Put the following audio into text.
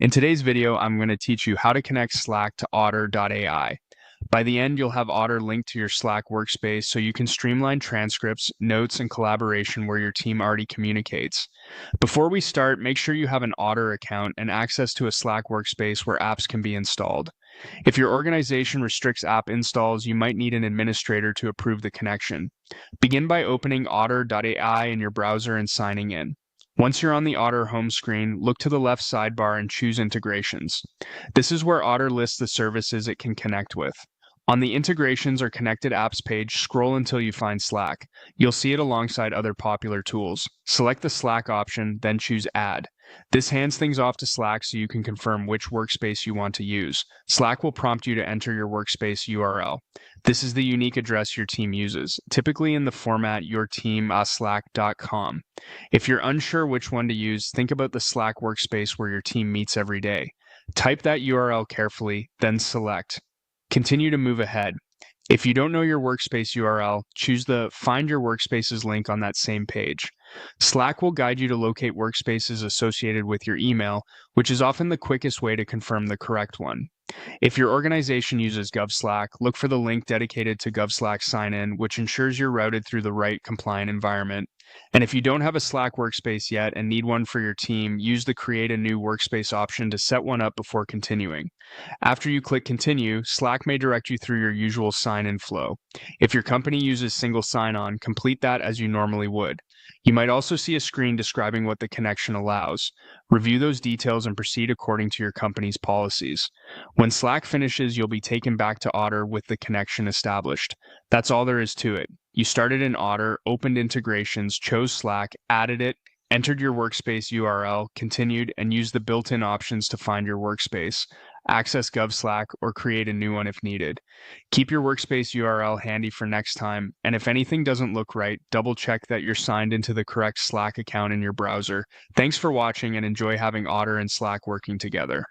In today's video, I'm going to teach you how to connect Slack to Otter.ai. By the end, you'll have Otter linked to your Slack workspace so you can streamline transcripts, notes, and collaboration where your team already communicates. Before we start, make sure you have an Otter account and access to a Slack workspace where apps can be installed. If your organization restricts app installs, you might need an administrator to approve the connection. Begin by opening Otter.ai in your browser and signing in. Once you're on the Otter home screen, look to the left sidebar and choose Integrations. This is where Otter lists the services it can connect with. On the Integrations or Connected Apps page, scroll until you find Slack. You'll see it alongside other popular tools. Select the Slack option, then choose Add. This hands things off to Slack so you can confirm which workspace you want to use. Slack will prompt you to enter your workspace URL. This is the unique address your team uses, typically in the format yourteam@slack.com. If you're unsure which one to use, think about the Slack workspace where your team meets every day. Type that URL carefully, then select. Continue to move ahead. If you don't know your workspace URL, choose the Find Your Workspaces link on that same page. Slack will guide you to locate workspaces associated with your email, which is often the quickest way to confirm the correct one. If your organization uses GovSlack, look for the link dedicated to GovSlack sign-in, which ensures you're routed through the right compliant environment. And if you don't have a Slack workspace yet and need one for your team, use the Create a New Workspace option to set one up before continuing. After you click Continue, Slack may direct you through your usual sign-in flow. If your company uses single sign-on, complete that as you normally would. You might also see a screen describing what the connection allows. Review those details and proceed according to your company's policies. When Slack finishes, you'll be taken back to Otter with the connection established. That's all there is to it. You started in Otter, opened integrations, chose Slack, added it, entered your workspace URL, continued, and used the built-in options to find your workspace, access GovSlack, or create a new one if needed. Keep your workspace URL handy for next time, and if anything doesn't look right, double-check that you're signed into the correct Slack account in your browser. Thanks for watching and enjoy having Otter and Slack working together.